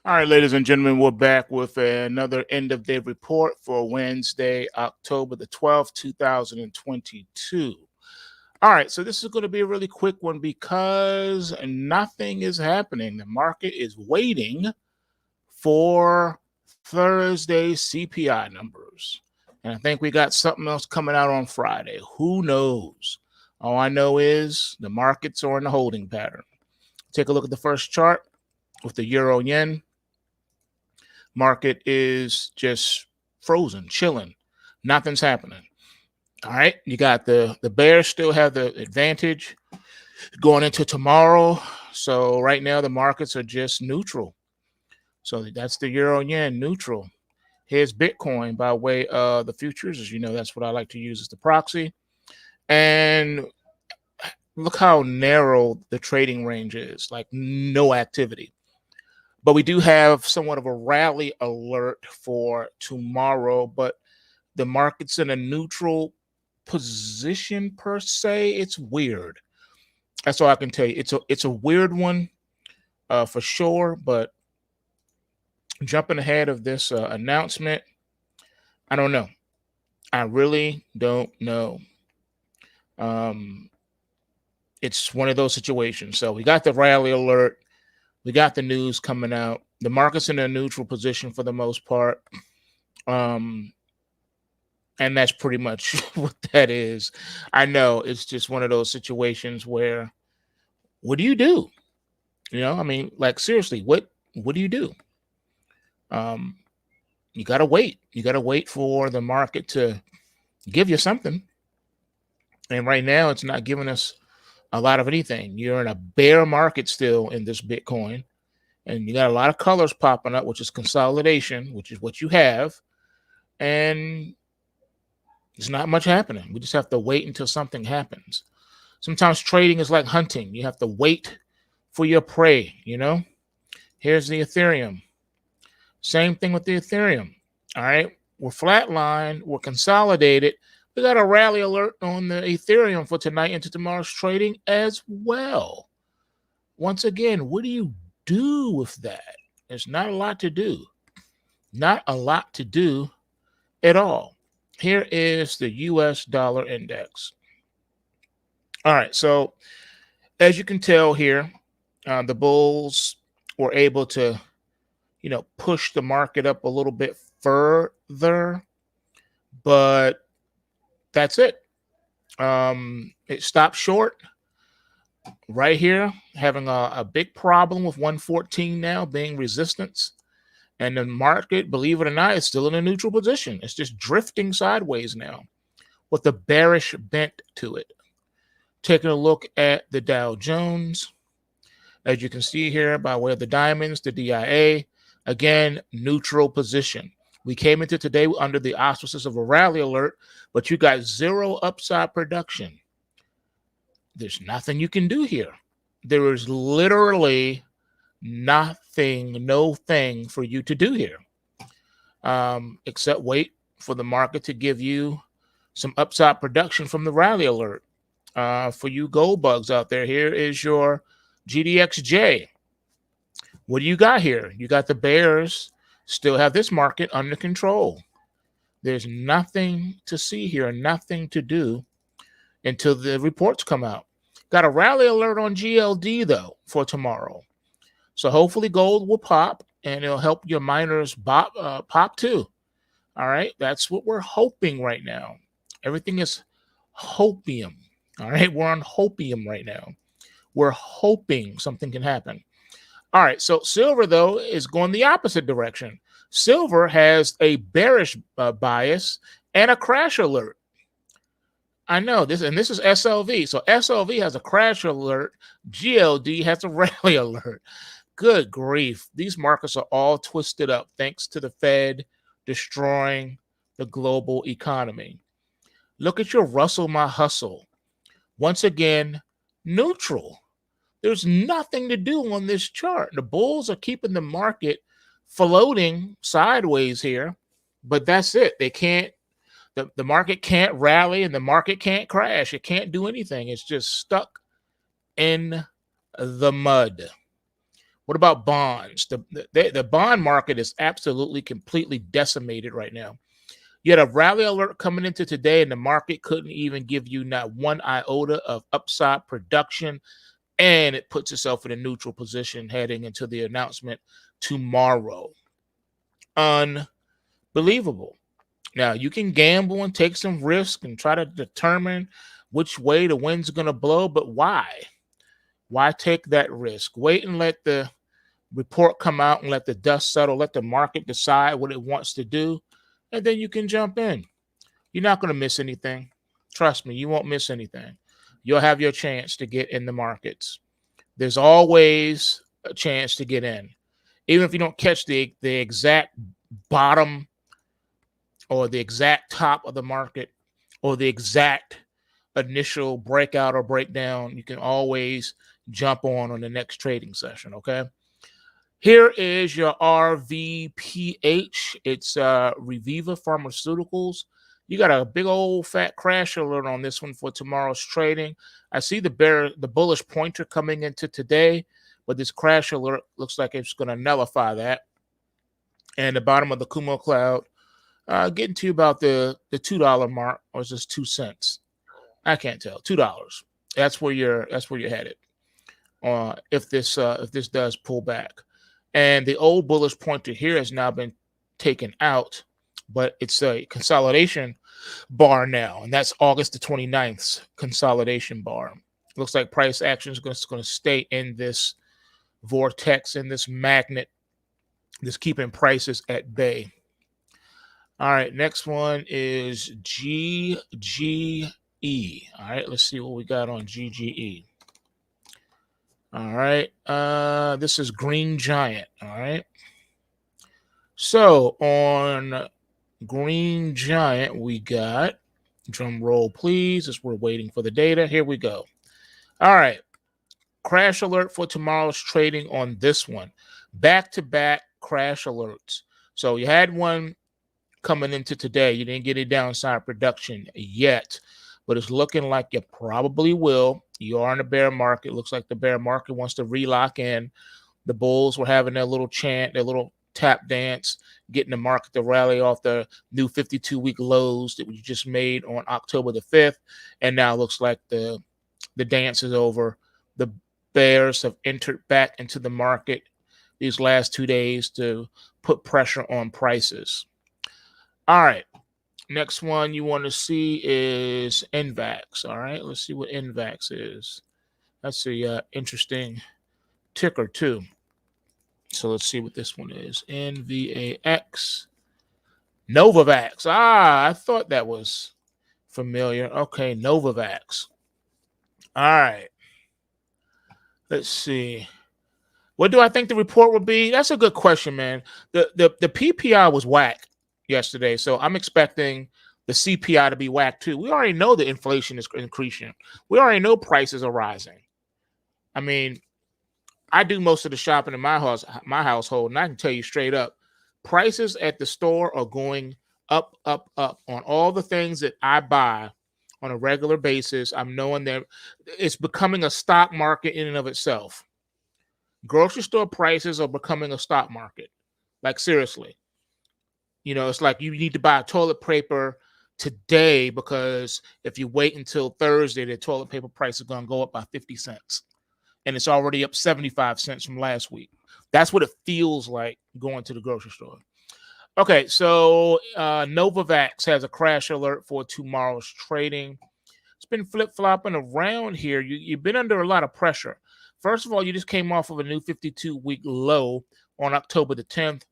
All right, ladies and gentlemen, we're back with another end of day report for Wednesday, October the 12th, 2022. All right, so this is going to be a really quick one because nothing is happening. The market is waiting for Thursday's CPI numbers. And I think we got something else coming out on Friday. Who knows? All I know is the markets are in a holding pattern. Take a look at the first chart with the euro yen. Market is just frozen, chilling. Nothing's happening. All right. You got the bears still have the advantage going into tomorrow. So right now the markets are just neutral. So that's the euro yen neutral. Here's Bitcoin by way of the futures. As you know, that's what I like to use as the proxy. And look how narrow the trading range is, like no activity. But we do have somewhat of a rally alert for tomorrow, but the market's in a neutral position per se. It's weird. That's all I can tell you. It's a weird one for sure, but jumping ahead of this announcement, I don't know. I really don't know. It's one of those situations. So we got the rally alert. We got the news coming out. The market's in a neutral position for the most part. And that's pretty much what that is. I know it's just one of those situations where, what do you do? I mean, like seriously, what do you do? You gotta wait. You gotta wait for the market to give you something. And right now, it's not giving us a lot of anything. You're in a bear market still in this Bitcoin, and you got a lot of colors popping up, which is consolidation, which is what you have, and there's not much happening. We just have to wait until something happens. Sometimes trading is like hunting. You have to wait for your prey, Here's the Ethereum. Same thing with the Ethereum. All right. We're flatlined. We're consolidated. We got a rally alert on the Ethereum for tonight into tomorrow's trading as well. Once again, what do you do with that? There's not a lot to do. Not a lot to do at all. Here is the US dollar index. All right. So as you can tell here, the bulls were able to, push the market up a little bit further, but that's it. It stopped short right here, having a big problem with 114 now being resistance. And the market, believe it or not, is still in a neutral position. It's just drifting sideways now with a bearish bent to it. Taking a look at the Dow Jones, as you can see here by way of the diamonds, the DIA, again, neutral position. We came into today under the auspices of a rally alert, but you got zero upside production. There's nothing you can do here. There is literally nothing, no thing for you to do here, except wait for the market to give you some upside production from the rally alert. For you gold bugs out there, here is your GDXJ. What do you got here? You got the bears still have this market under control. There's nothing to see here, nothing to do until the reports come out. Got a rally alert on GLD though for tomorrow. So hopefully gold will pop and it'll help your miners pop too. All right. That's what we're hoping right now. Everything is hopium. All right. We're on hopium right now. We're hoping something can happen. All right. So silver, though, is going the opposite direction. Silver has a bearish bias and a crash alert. I know this, and this is SLV. So SLV has a crash alert. GLD has a rally alert. Good grief. These markets are all twisted up thanks to the Fed destroying the global economy. Look at your Russell My Hustle. Once again, neutral. There's nothing to do on this chart. The bulls are keeping the market floating sideways here, but that's it. They can't, the market can't rally and the market can't crash. It can't do anything. It's just stuck in the mud. What about bonds? The bond market is absolutely, completely decimated right now. You had a rally alert coming into today, and the market couldn't even give you not one iota of upside production, and it puts itself in a neutral position heading into the announcement tomorrow. Unbelievable. Now, you can gamble and take some risk and try to determine which way the wind's going to blow, but why? Why take that risk? Wait and let the report come out and let the dust settle, let the market decide what it wants to do, and then you can jump in. You're not going to miss anything. Trust me, you won't miss anything. You'll have your chance to get in the markets. There's always a chance to get in. Even if you don't catch the exact bottom or the exact top of the market or the exact initial breakout or breakdown, you can always jump on the next trading session, okay? Here is your RVPH. It's Reviva Pharmaceuticals. You got a big old fat crash alert on this one for tomorrow's trading. I see the bullish pointer coming into today, but this crash alert looks like it's going to nullify that. And the bottom of the Kumo cloud, getting to about the $2 mark, or is this 2 cents? I can't tell. $2. That's where you're headed. If this does pull back. And the old bullish pointer here has now been taken out, but it's a consolidation bar now, and that's August the 29th's consolidation bar. Looks like price action is going to stay in this vortex, in this magnet, that's keeping prices at bay. All right, next one is GGE. All right, let's see what we got on GGE. All right, this is Green Giant. All right. So on Green Giant, we got, drum roll please, as we're waiting for the data. Here we go. All right. Crash alert for tomorrow's trading on this one. Back-to-back crash alerts. So you had one coming into today. You didn't get a downside production yet, but it's looking like you probably will. You are in a bear market. Looks like the bear market wants to relock in. The bulls were having their little chant, their little tap dance, getting the market to rally off the new 52-week lows that we just made on October the 5th. And now it looks like the dance is over. The bears have entered back into the market these last 2 days to put pressure on prices. All right. Next one you want to see is NVAX. All right. Let's see what NVAX is. That's a interesting ticker too. So let's see what this one is. NVAX. Novavax. I thought that was familiar. Okay, Novavax. All right. Let's see. What do I think the report will be? That's a good question, man. The PPI was whack yesterday, so I'm expecting the CPI to be whack too. We already know the inflation is increasing. We already know prices are rising. I mean, I do most of the shopping in my household, and I can tell you straight up, prices at the store are going up, up, up on all the things that I buy on a regular basis. I'm knowing that it's becoming a stock market in and of itself. Grocery store prices are becoming a stock market. Like, seriously. You know, it's like you need to buy toilet paper today because if you wait until Thursday, the toilet paper price is going to go up by 50 cents. And it's already up 75 cents from last week. That's what it feels like going to the grocery store. Okay, so Novavax has a crash alert for tomorrow's trading. It's been flip-flopping around here. You've been under a lot of pressure. First of all, you just came off of a new 52-week low on October the 10th,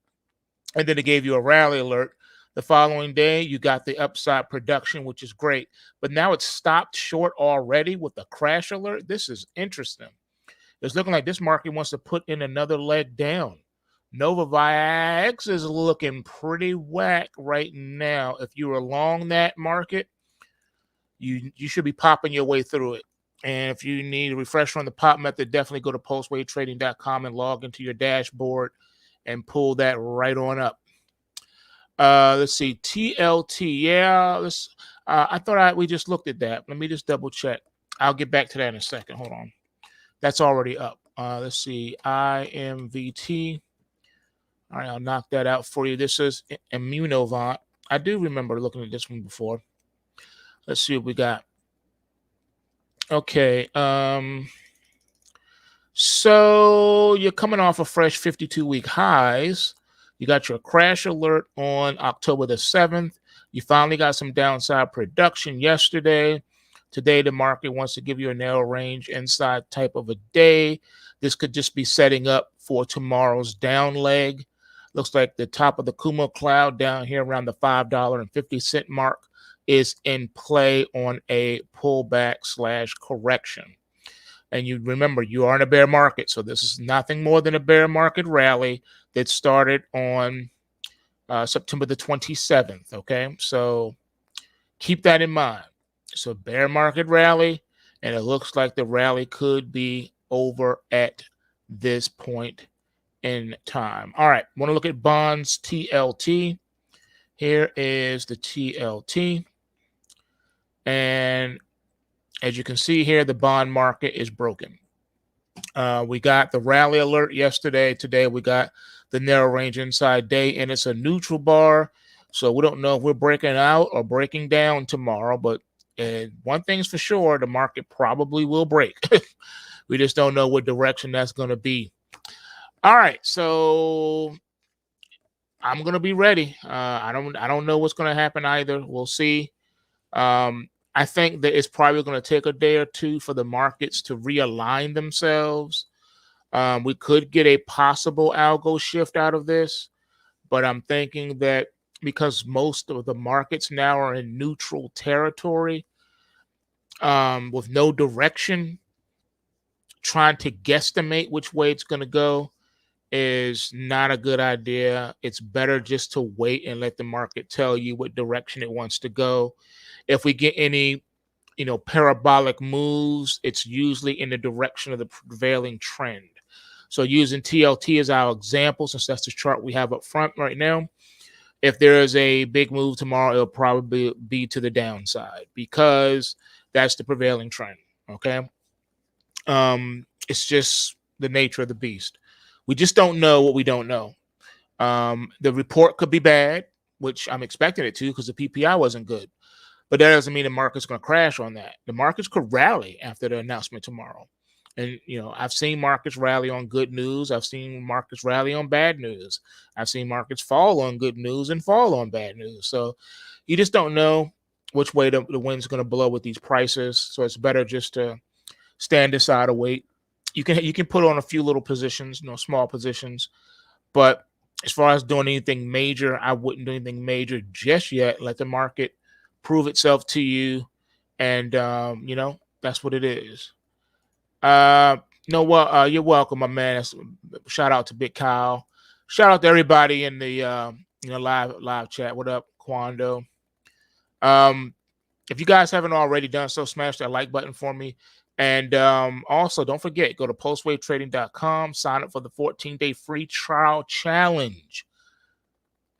and then it gave you a rally alert. The following day, you got the upside production, which is great. But now it's stopped short already with a crash alert. This is interesting. It's looking like this market wants to put in another leg down. Novavax is looking pretty whack right now. If you're along that market, you should be popping your way through it. And if you need a refresher on the pop method, definitely go to PulseWaveTrading.com and log into your dashboard and pull that right on up. Let's see, TLT. Yeah, I thought we just looked at that. Let me just double check. I'll get back to that in a second. Hold on. That's already up. Let's see, IMVT. All right, I'll knock that out for you. This is Immunovant. I do remember looking at this one before. Let's see what we got. Okay. So you're coming off a fresh 52-week highs. You got your crash alert on October the 7th. You finally got some downside production yesterday. Today, the market wants to give you a narrow range inside type of a day. This could just be setting up for tomorrow's down leg. Looks like the top of the Kumo cloud down here around the $5.50 mark is in play on a pullback / correction. And you remember, you are in a bear market. So this is nothing more than a bear market rally that started on September the 27th. Okay. So keep that in mind. It's a bear market rally, and it looks like the rally could be over at this point in time. All right. Want to look at bonds TLT. Here is the TLT. And as you can see here, the bond market is broken. We got the rally alert yesterday. Today we got the narrow range inside day, and it's a neutral bar. So we don't know if we're breaking out or breaking down tomorrow, but one thing's for sure, the market probably will break. We just don't know what direction that's going to be. All right, so I'm going to be ready. I don't know what's going to happen either. We'll see. I think that it's probably going to take a day or two for the markets to realign themselves. We could get a possible algo shift out of this, but I'm thinking that because most of the markets now are in neutral territory, with no direction, trying to guesstimate which way it's going to go is not a good idea. It's better just to wait and let the market tell you what direction it wants to go. If we get any, parabolic moves, it's usually in the direction of the prevailing trend. So using TLT as our example, since that's the chart we have up front right now, if there is a big move tomorrow, it'll probably be to the downside because that's the prevailing trend. Okay. It's just the nature of the beast. We just don't know what we don't know. The report could be bad, which I'm expecting it to because the PPI wasn't good. But that doesn't mean the market's going to crash on that. The markets could rally after the announcement tomorrow. And, I've seen markets rally on good news. I've seen markets rally on bad news. I've seen markets fall on good news and fall on bad news. So you just don't know which way the wind's going to blow with these prices. So it's better just to stand aside or wait. You can put on a few little positions, small positions. But as far as doing anything major, I wouldn't do anything major just yet. Let the market prove itself to you. And, that's what it is. You're welcome, my man. Shout out to Big Kyle. Shout out to everybody in the live chat. What up, Quando? If you guys haven't already done so, smash that like button for me. And also, don't forget, go to PulseWaveTrading.com, sign up for the 14-day free trial challenge.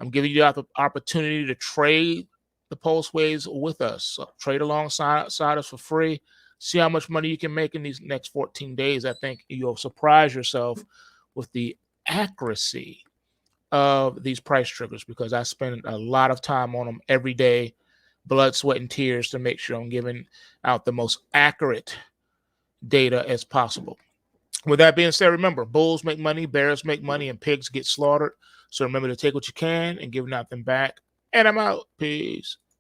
I'm giving you the opportunity to trade the Pulse Waves with us. So trade alongside us for free. See how much money you can make in these next 14 days. I think you'll surprise yourself with the accuracy of these price triggers because I spend a lot of time on them every day, blood, sweat, and tears to make sure I'm giving out the most accurate data as possible. With that being said, remember, bulls make money, bears make money, and pigs get slaughtered. So remember to take what you can and give nothing back. And I'm out. Peace.